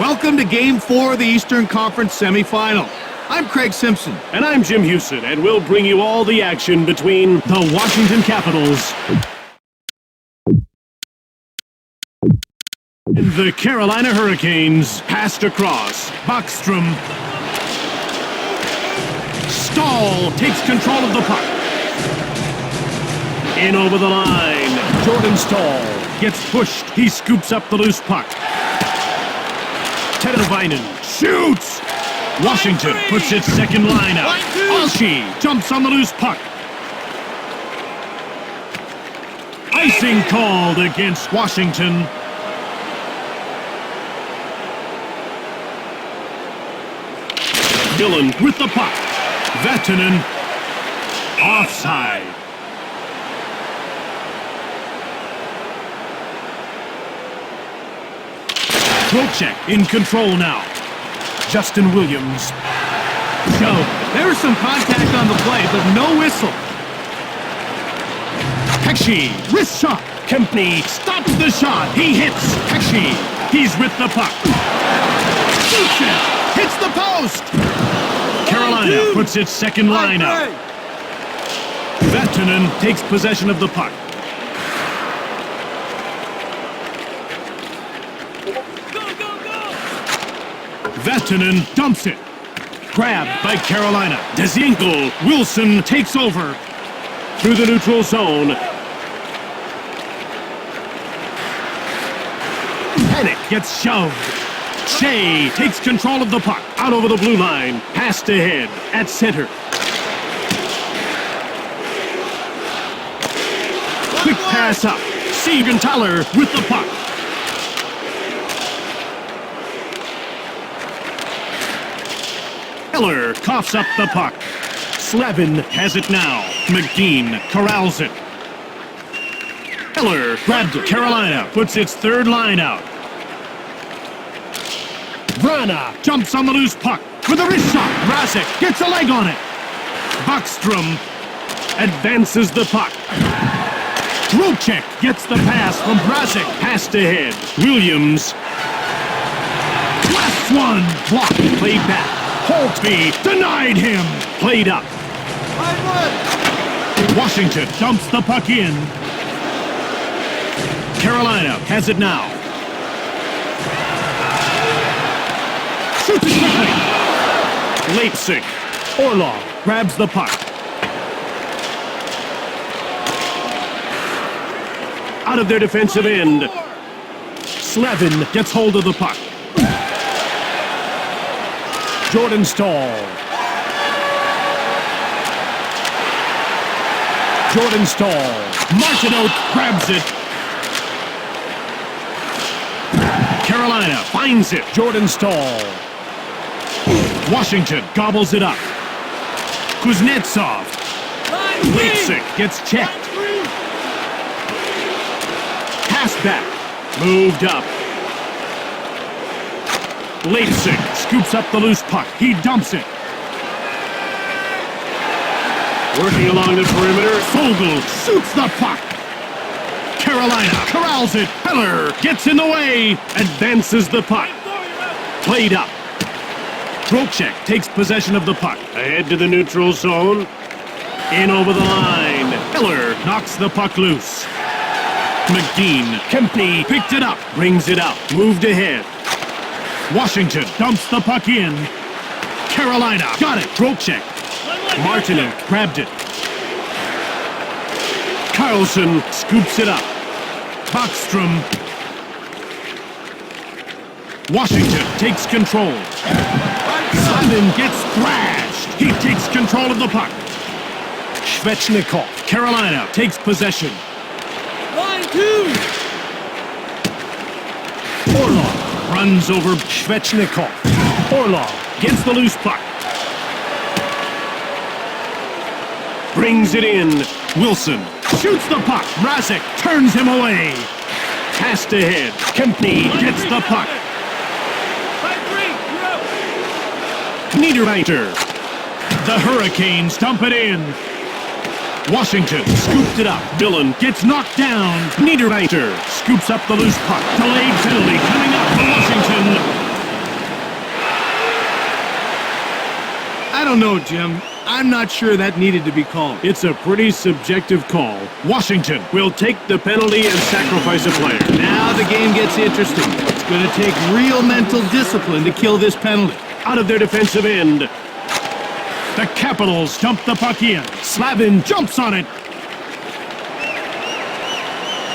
Welcome to Game 4 of the Eastern Conference Semifinal. I'm Craig Simpson. And I'm Jim Houston, and we'll bring you all the action between the Washington Capitals and the Carolina Hurricanes. Passed across. Backstrom. Stahl takes control of the puck. In over the line. Jordan Stahl gets pushed. He scoops up the loose puck. Teddervinen shoots. Washington puts its second line out. Alshi jumps on the loose puck. Icing called against Washington. Dillon with the puck. Vatanen offside. Trocheck in control now. Justin Williams. Joe, there was some contact on the play, but no whistle. Pesce, wrist shot. Kempney stops the shot. He hits. Pesce, he's with the puck. Shoots it. Hits the post. Carolina puts its second line out. Vatanen takes possession of the puck. Vatanen dumps it. Grabbed by Carolina. Dzingel. Wilson takes over. Through the neutral zone. Panic gets shoved. Shea takes control of the puck. Out over the blue line. Passed ahead. At center. Quick pass up. Siegenthaler with the puck. Miller coughs up the puck. Slavin has it now. McGinn corrals it. Miller grabbed it. Carolina puts its third line out. Vrana jumps on the loose puck with a wrist shot. Mrazek gets a leg on it. Backstrom advances the puck. Trocheck gets the pass from Mrazek. Passed ahead. Williams. Last one. Blocked. Played back. Holtby denied him. Played up. Washington dumps the puck in. Carolina has it now. Shoots it quickly. Leipzig. Orlov grabs the puck. Out of their defensive end. Slavin gets hold of the puck. Jordan Stahl. Jordan Stahl. Martineau grabs it. Carolina finds it. Jordan Stahl. Washington gobbles it up. Kuznetsov. Leipzig gets checked. Pass back. Moved up. Leipzig scoops up the loose puck. He dumps it. Working along the perimeter. Vogel shoots the puck. Carolina corrals it. Heller gets in the way. Advances the puck. Played up. Trocheck takes possession of the puck. Ahead to the neutral zone. In over the line. Heller knocks the puck loose. McGinn. Kempney picked it up. Brings it out. Moved ahead. Washington dumps the puck in. Carolina got it. Trocheck. Martineau grabbed it. Carlson scoops it up. Backstrom. Washington takes control. Slavin gets thrashed. He takes control of the puck. Svechnikov. Carolina takes possession. Line 2. Orlov runs over Svechnikov. Orlov gets the loose puck. Brings it in. Wilson shoots the puck. Mrazek turns him away. Passed ahead. Kempney gets the puck. Niederreiter. The Hurricanes dump it in. Washington scooped it up. Dillon gets knocked down. Niederreiter scoops up the loose puck. Delayed penalty coming up for Washington. don't know, Jim. I'm not sure that needed to be called. It's a pretty subjective call. Washington will take the penalty and sacrifice a player. Now the game gets interesting. It's going to take real mental discipline to kill this penalty. Out of their defensive end. The Capitals dump the puck in. Slavin jumps on it.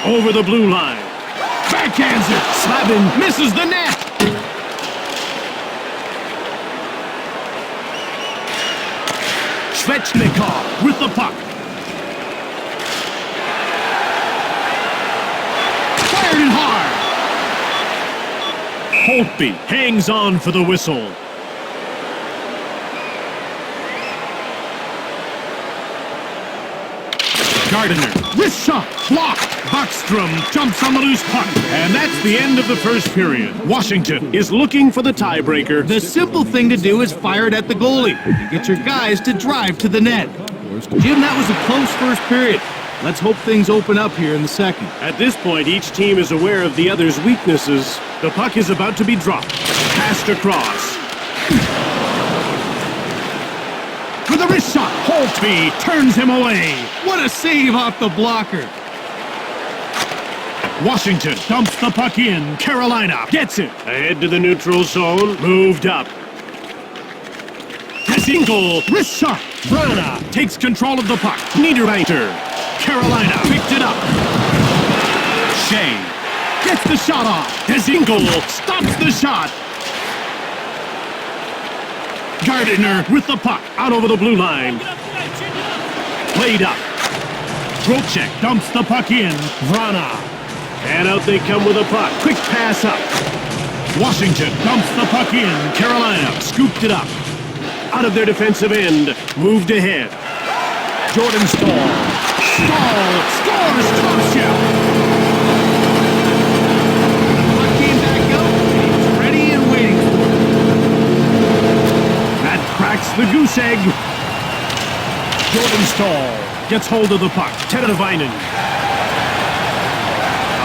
Over the blue line. Backhands it. Slavin misses the net. Svechnikov with the puck. Fired it hard. Holtby hangs on for the whistle. Gardiner, wrist shot, blocked. Buckstrom jumps on the loose puck. And that's the end of the first period. Washington is looking for the tiebreaker. The simple thing to do is fire it at the goalie. You get your guys to drive to the net. Jim, that was a close first period. Let's hope things open up here in the second. At this point, each team is aware of the other's weaknesses. The puck is about to be dropped. Passed across. With a wrist shot, Holtby turns him away. What a save off the blocker. Washington dumps the puck in. Carolina gets it. Ahead to the neutral zone. Moved up. Single. Wrist shot. Vrana takes control of the puck. Niederreiter. Carolina picked it up. Shea gets the shot off. Dezingle stops the shot. Gardiner with the puck out over the blue line. Played up. Trocheck dumps the puck in. Vrana. And out they come with a puck. Quick pass up. Washington dumps the puck in. Carolina scooped it up. Out of their defensive end. Moved ahead. Jordan Staal. Staal scores Trocheck. Puck came back up. He's ready and waiting for it. That cracks the goose egg. Jordan Staal gets hold of the puck. Teravainen.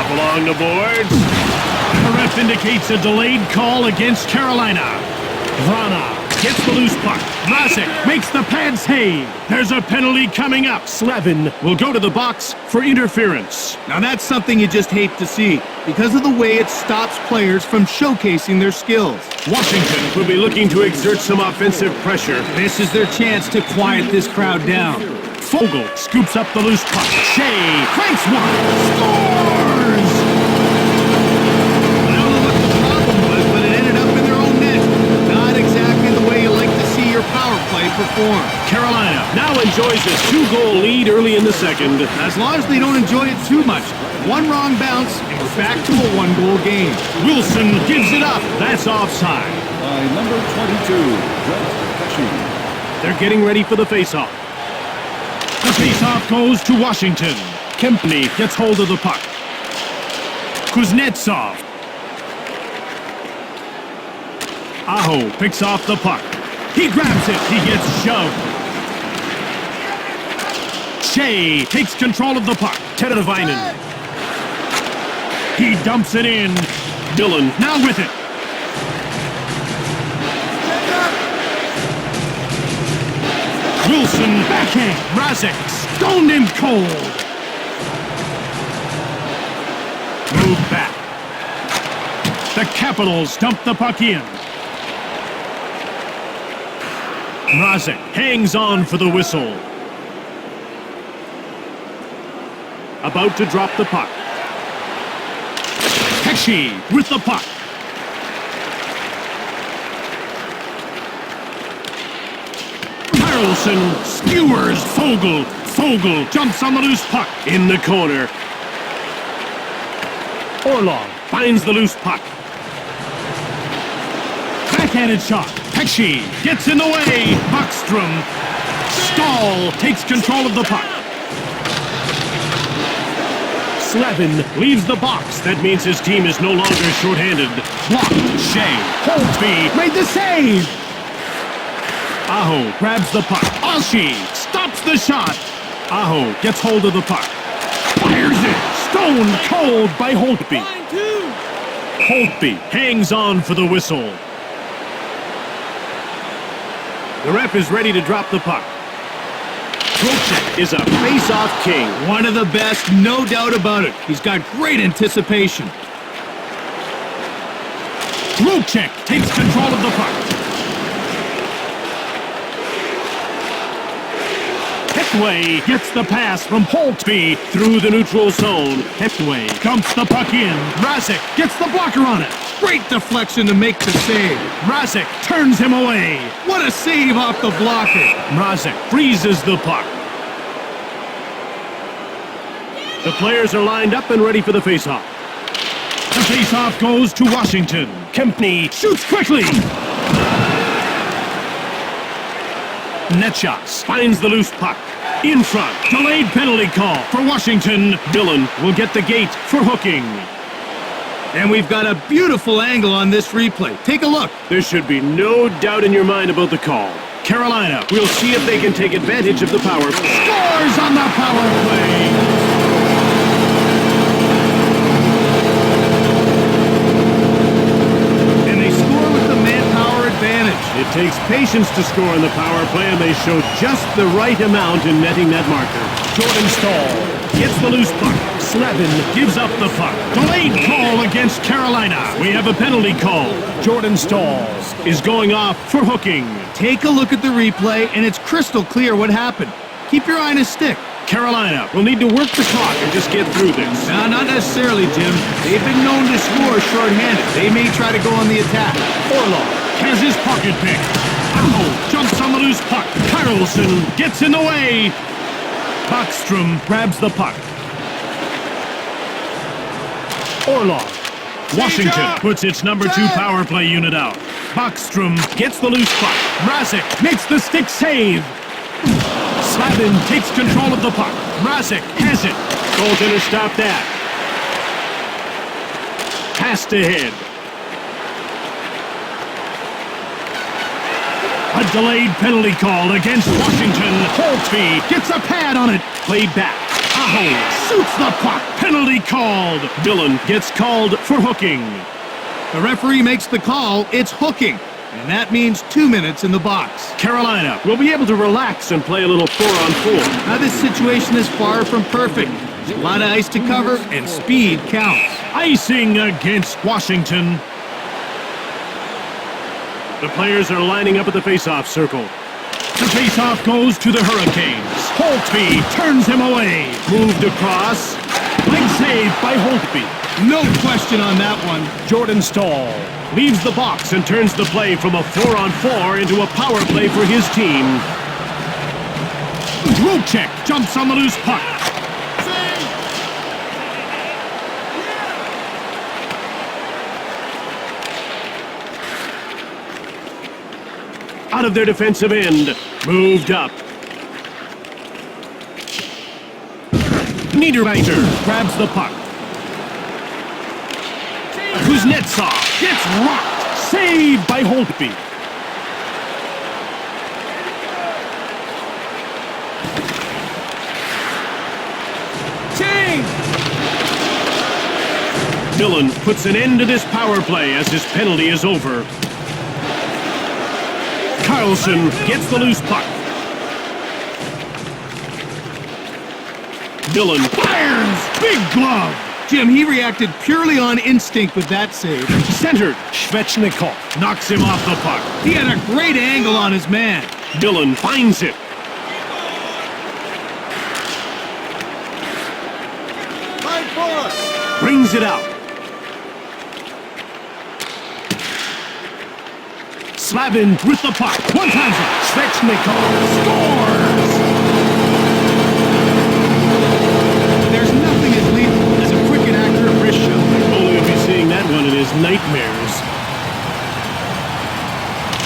Up along the boards. The ref indicates a delayed call against Carolina. Vrana gets the loose puck. Mrazek makes the pad save. There's a penalty coming up. Slavin will go to the box for interference. Now that's something you just hate to see because of the way it stops players from showcasing their skills. Washington will be looking to exert some offensive pressure. This is their chance to quiet this crowd down. Fogle scoops up the loose puck. Shea cranks one. Scores! I don't know what the problem was, but it ended up in their own net. Not exactly the way you like to see your power play perform. Carolina now enjoys a 2-goal lead early in the second. As long as they don't enjoy it too much. One wrong bounce, and we're back to a 1-goal game. Wilson gives it up. That's offside. By number 22, Brett Pesci. They're getting ready for the faceoff. The faceoff goes to Washington. Kempney gets hold of the puck. Kuznetsov. Aho picks off the puck. He grabs it. He gets shoved. Shea takes control of the puck. Teravainen. He dumps it in. Dillon now with it. Wilson backhand. Mrazek stoned him cold. Move back. The Capitals dump the puck in. Mrazek hangs on for the whistle. About to drop the puck. Pesci with the puck. Carlson skewers Fogle. Fogle jumps on the loose puck in the corner. Orlov finds the loose puck. Backhanded shot. Pesci gets in the way. Buckstrom. Staal takes control of the puck. Slavin leaves the box. That means his team is no longer shorthanded. Block. Shea. Holtby made the save. Aho grabs the puck. Oshie stops the shot. Aho gets hold of the puck. Fires it. Stone cold by Holtby. Line 2. Holtby hangs on for the whistle. The ref is ready to drop the puck. Trocheck is a face-off king. One of the best, no doubt about it. He's got great anticipation. Trocheck takes control of the puck. Hepway gets the pass from Holtby through the neutral zone. Hepway dumps the puck in. Mrazek gets the blocker on it. Great deflection to make the save. Mrazek turns him away. What a save off the blocker. Mrazek freezes the puck. The players are lined up and ready for the faceoff. The faceoff goes to Washington. Kempney shoots quickly. Netchas finds the loose puck. In front, delayed penalty call for Washington. Dillon will get the gate for hooking. And we've got a beautiful angle on this replay. Take a look. There should be no doubt in your mind about the call. Carolina will see if they can take advantage of the power. Scores on the power play. It takes patience to score in the power play, and they show just the right amount in netting that marker. Jordan Staal gets the loose puck. Slavin gives up the puck. Delayed call against Carolina. We have a penalty call. Jordan Staal is going off for hooking. Take a look at the replay, and it's crystal clear what happened. Keep your eye on his stick. Carolina will need to work the clock and just get through this. No, not necessarily, Jim. They've been known to score shorthanded. They may try to go on the attack. Orlov has his pocket pick. Jumps on the loose puck. Carlson gets in the way. Backstrom grabs the puck. Orlov. Washington puts its number 2 power play unit out. Backstrom gets the loose puck. Mrazek makes the stick save. Slavin takes control of the puck. Mrazek has it. Goaltender stopped that. Passed ahead. A delayed penalty call against Washington. Holtby gets a pad on it. Played back. Aho shoots the puck. Penalty called. Dillon gets called for hooking. The referee makes the call. It's hooking. And that means 2 minutes in the box. Carolina will be able to relax and play a little 4-on-4. Now this situation is far from perfect. There's a lot of ice to cover, and speed counts. Icing against Washington. The players are lining up at the face-off circle. The face-off goes to the Hurricanes. Holtby turns him away. Moved across. Leg save by Holtby. No question on that one. Jordan Staal leaves the box and turns the play from a 4-on-4 into a power play for his team. Trocheck jumps on the loose puck. Out of their defensive end. Moved up. Niederreiter grabs the puck. Kuznetsov gets rocked. Saved by Holtby. Change! Dillon puts an end to this power play as his penalty is over. Carlson gets the loose puck. Dillon fires! Big glove! Jim, he reacted purely on instinct with that save. Centered. Svechnikov knocks him off the puck. He had a great angle on his man. Dillon finds it. Brings it out. Slavin with the puck. One-timer. Svechnikov scores! There's nothing as lethal as a quick and accurate wrist shot. Only will be seeing that one in his nightmares.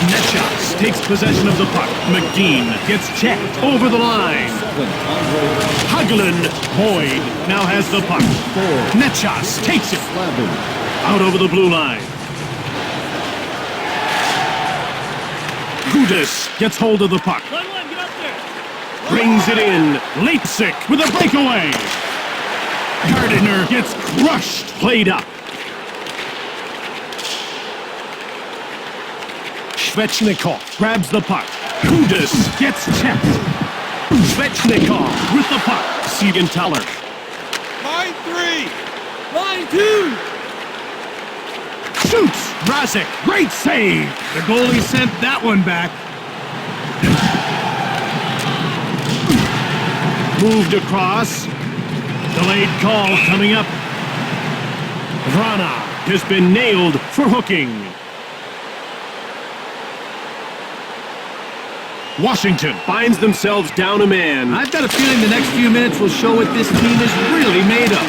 Netchas takes possession of the puck. McGean gets checked over the line. Hagelin. Boyd now has the puck. Netchas takes it. Out over the blue line. Kudis gets hold of the puck. Line one, get up there! Brings it in. Leipzig with a breakaway. Gardiner gets crushed. Played up. Svechnikov grabs the puck. Kudus gets checked. Svechnikov with the puck. Siegenthaler. Line 3. Line 2. Shoots. Mrazek. Great save. The goalie sent that one back. Moved across. Delayed call coming up. Vrana has been nailed for hooking. Washington finds themselves down a man. I've got a feeling the next few minutes will show what this team is really made of.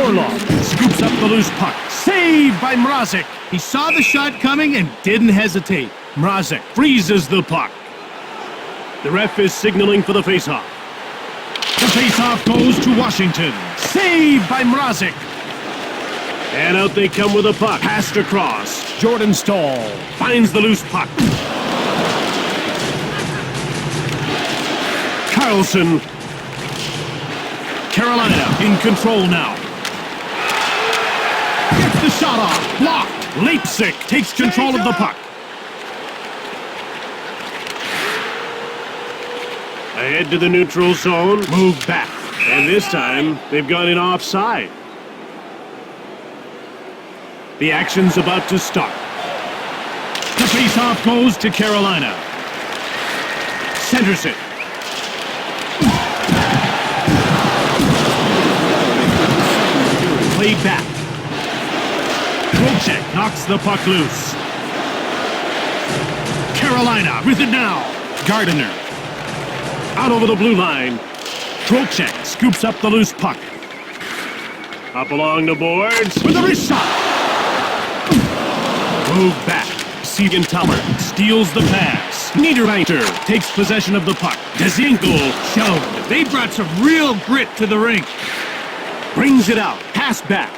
Orlov scoops up the loose puck. Saved by Mrazek. He saw the shot coming and didn't hesitate. Mrazek freezes the puck. The ref is signaling for the faceoff. The faceoff goes to Washington. Saved by Mrazek. And out they come with a puck. Passed across. Jordan Stahl finds the loose puck. Carlson. Carolina in control now. Gets the shot off. Blocked. Leipzig takes control of the puck. Ahead to the neutral zone. Move back. And this time, they've gone in offside. The action's about to start. The faceoff goes to Carolina. Centers it. Played back. Trocheck knocks the puck loose. Carolina with it now. Gardiner. Out over the blue line. Trocheck scoops up the loose puck. Up along the boards with a wrist shot. Move back. Siegenthaler steals the pass. Niederreiter takes possession of the puck. Dzingel shoved. They brought some real grit to the rink. Brings it out. Pass back.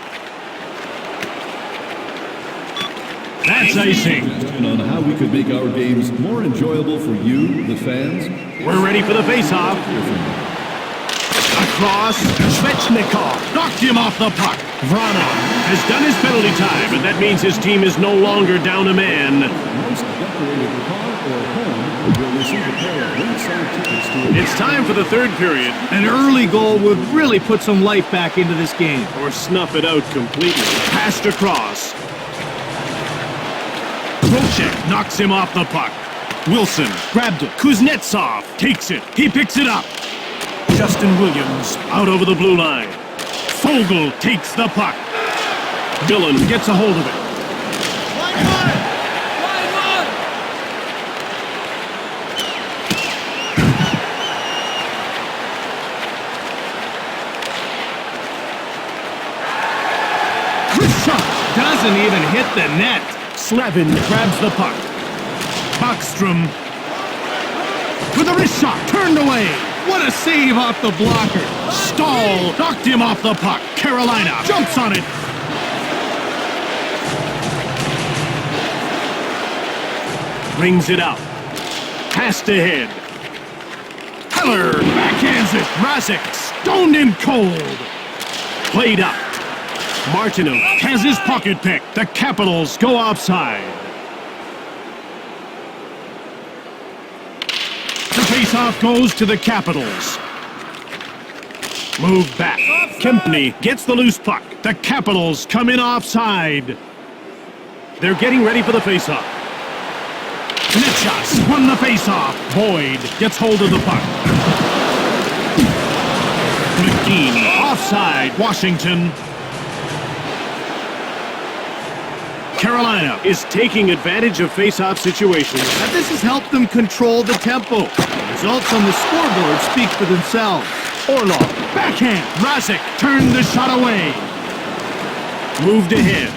That's icing. On how we could make our games more enjoyable for you, the fans. We're ready for the faceoff. Across. Svechnikov knocked him off the puck. Vrana has done his penalty time, and that means his team is no longer down a man. Most decorated car or home will receive a pair of ringside tickets to It's time for the third period, An early goal would really put some life back into this game. or snuff it out completely. Passed across. Trocheck knocks him off the puck. Wilson grabbed it. Kuznetsov takes it. He picks it up. Justin Williams out over the blue line. Fogel takes the puck. Dillon gets a hold of it. Line 1. Line 1. Chris shot. Doesn't even hit the net. Slavin grabs the puck. Backstrom with a wrist shot. Turned away. What a save off the blocker. Stahl knocked him off the puck. Carolina jumps on it. Brings it out. Passed ahead. Heller backhands it. Mrazek stoned him cold. Played up. Martinov has his pocket picked. The Capitals go offside. The faceoff goes to the Capitals. Move back. Kempney gets the loose puck. The Capitals come in offside. They're getting ready for the faceoff. Net shots won the faceoff. Boyd gets hold of the puck. McGee offside. Washington. Carolina is taking advantage of face-off situations. Now this has helped them control the tempo. The results on the scoreboard speak for themselves. Orlov, backhand. Mrazek turned the shot away. Moved ahead.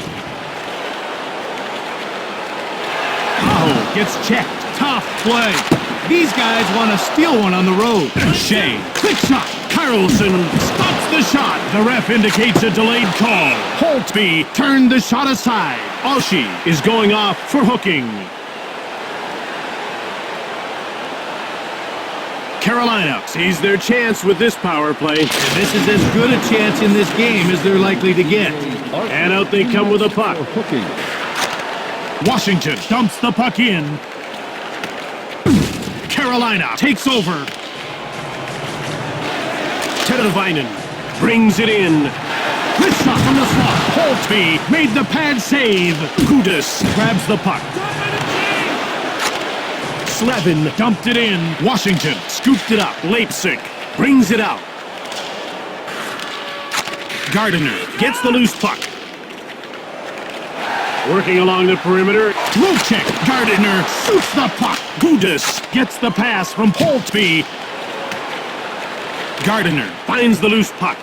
Aho gets checked. Tough play. These guys want to steal one on the road. Shea, quick shot. Carlson stops the shot. The ref indicates a delayed call. Holtby turned the shot aside. Oshie is going off for hooking. Carolina sees their chance with this power play. And this is as good a chance in this game as they're likely to get. And out they come with a puck. hooking. Washington dumps the puck in. Carolina takes over. Teravainen brings it in. Wrist shot from the slot. Holtby made the pad save. Kudus grabs the puck. Slevin dumped it in. Washington scooped it up. Leipzig brings it out. Gardiner gets the loose puck. Working along the perimeter. Wilczek. Gardiner shoots the puck. Kudus gets the pass from Holtby. Gardiner finds the loose puck.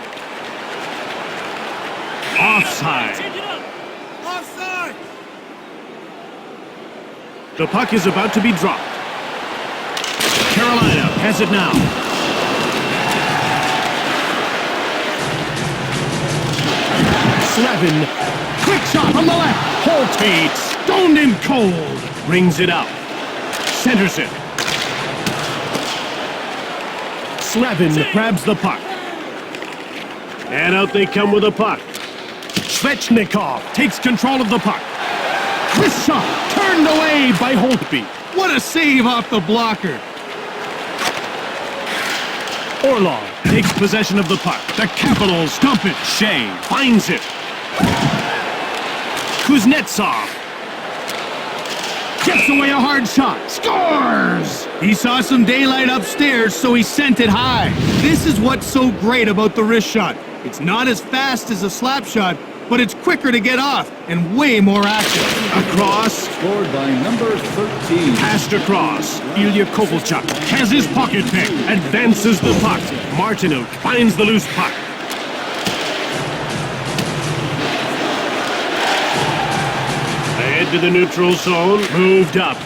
Offside. Offside! The puck is about to be dropped. Carolina has it now. Slevin, quick shot from the left. Holtby, stoned in cold, brings it out. Centers it. Slevin grabs the puck. And out they come with the puck. Svechnikov takes control of the puck. Wrist shot turned away by Holtby. What a save off the blocker. Orlov takes possession of the puck. The Capitals dump it. Shea finds it. Kuznetsov gets away a hard shot. Scores! He saw some daylight upstairs, so he sent it high. This is what's so great about the wrist shot. It's not as fast as a slap shot, but it's quicker to get off and way more accurate. Across. Scored by number 13. Passed across. Ilya Kovalchuk has his pocket pick. Advances the puck. Martinook finds the loose puck. Ahead to the neutral zone. Moved up.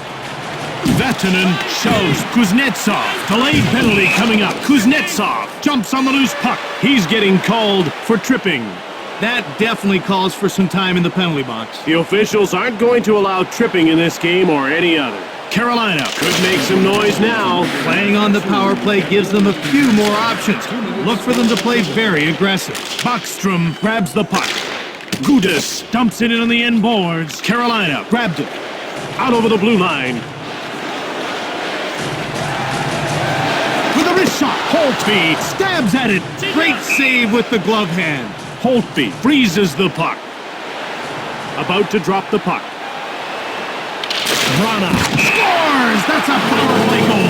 Vatanen shoves Kuznetsov. Delayed penalty coming up. Kuznetsov jumps on the loose puck. He's getting called for tripping. That definitely calls for some time in the penalty box. The officials aren't going to allow tripping in this game or any other. Carolina could make some noise now. Playing on the power play gives them a few more options. Look for them to play very aggressive. Backstrom grabs the puck. Kudus dumps it in on the end boards. Carolina grabbed it. Out over the blue line. With a wrist shot, Holtby stabs at it. Great save with the glove hand. Holtby freezes the puck. About to drop the puck. Vrana scores! That's a power play goal.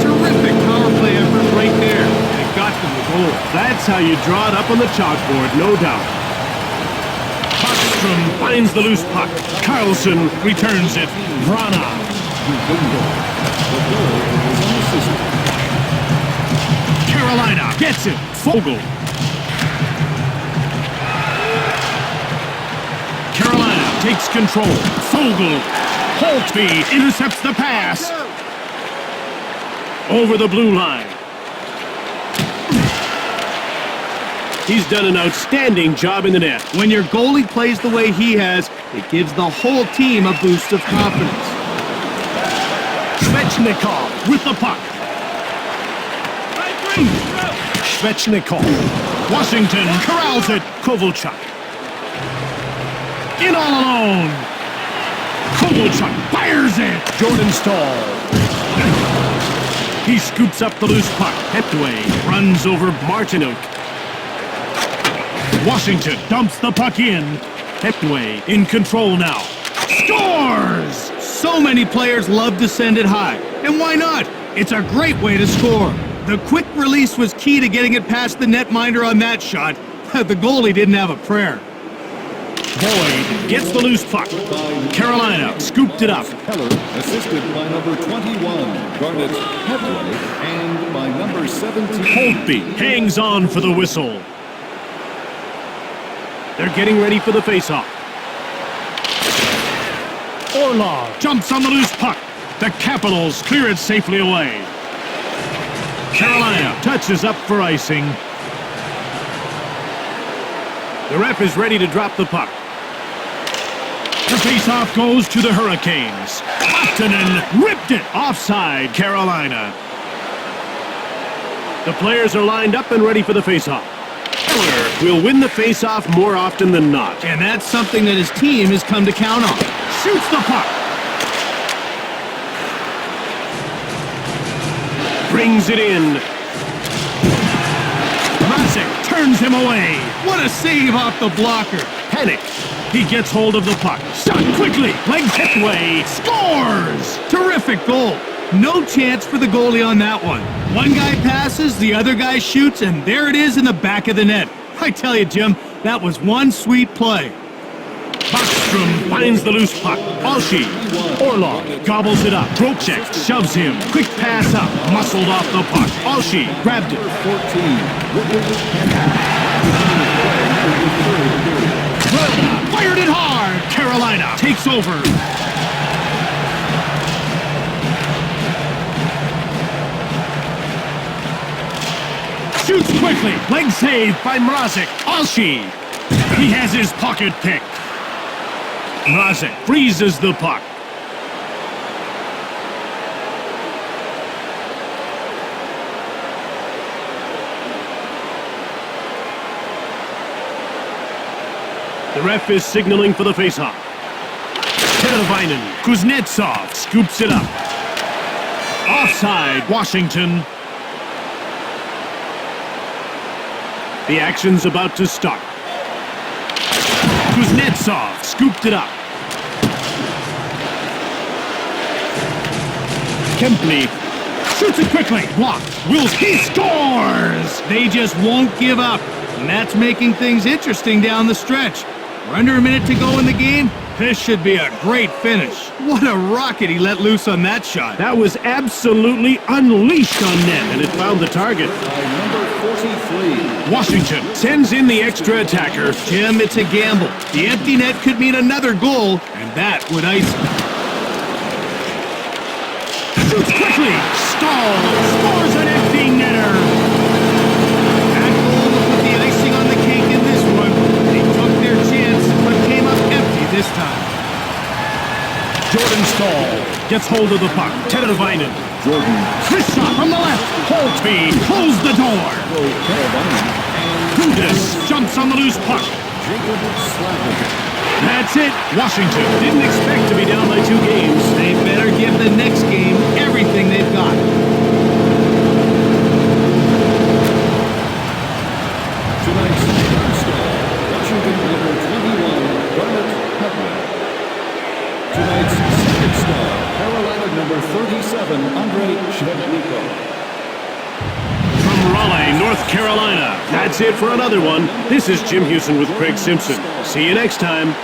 Terrific power play effort right there. And it got them the goal. That's how you draw it up on the chalkboard, no doubt. Backstrom finds the loose puck. Carlson returns it. Vrana. Carolina gets it. Fogle. Carolina takes control. Fogle. Holtby intercepts the pass. Over the blue line. He's done an outstanding job in the net. When your goalie plays the way he has, it gives the whole team a boost of confidence. Svechnikov with the puck. Svechnikov. Washington corrals it. Kovalchuk. In all alone. Kovalchuk fires it. Jordan Stahl. He scoops up the loose puck. Hetway runs over Martinook. Washington dumps the puck in. Hetway in control now. Scores! So many players love to send it high. And why not? It's a great way to score. The quick release was key to getting it past the netminder on that shot. The goalie didn't have a prayer. Boyd gets the loose puck. Carolina scooped it up. Heller, assisted by number 21, Garnet Headway, and by number 17. Holtby hangs on for the whistle. They're getting ready for the faceoff. Orlov jumps on the loose puck. The Capitals clear it safely away. Carolina touches up for icing. The ref is ready to drop the puck. The faceoff goes to the Hurricanes. Vatanen ripped it. Offside, Carolina. The players are lined up and ready for the faceoff. Heller will win the face-off more often than not. And that's something that his team has come to count on. Shoots the puck. Brings it in. Mrazek turns him away. What a save off the blocker. Panic. He gets hold of the puck. Shot quickly. Legs hit way. Scores! Terrific goal. No chance for the goalie on that one. One guy passes, the other guy shoots, and there it is in the back of the net. I tell you, Jim, that was one sweet play. Backstrom finds the loose puck. Alshi. Orlov gobbles it up. Brocek shoves him. Quick pass up. Muscled off the puck. Alshi grabbed it. 14. Fired it hard. Carolina takes over. Shoots quickly. Leg save by Mrazek. Alshi. He has his pocket pick. Mrazek freezes the puck. The ref is signaling for the faceoff. Teravainen. Kuznetsov scoops it up. Offside, Washington. The action's about to start. Kuznetsov scooped it up. Kempley shoots it quickly. Blocked. He scores! They just won't give up. And that's making things interesting down the stretch. We're under a minute to go in the game. This should be a great finish. What a rocket he let loose on that shot. That was absolutely unleashed on net, and it found the target. By number 43. Washington sends in the extra attacker. Jim, it's a gamble. The empty net could mean another goal, and that would ice it. Shoots quickly. Stahl scores an empty netter. That goal will put the icing on the cake in this one. They took their chance, but came up empty this time. Jordan Stahl gets hold of the puck. Teravainen. Jordan. Wrist shot from the left. Holtby closed the door. Kudus jumps on the loose puck. Jacob Slavin. That's it. Washington didn't expect to be down by 2 games. They better give the next game everything they've got. Tonight's third star, Washington number 21, Garnet Hedman. Tonight's second star, Carolina number 37, Andrei Shevchenko. From Raleigh, North Carolina. That's it for another one. This is Jim Houston with Craig Simpson. See you next time.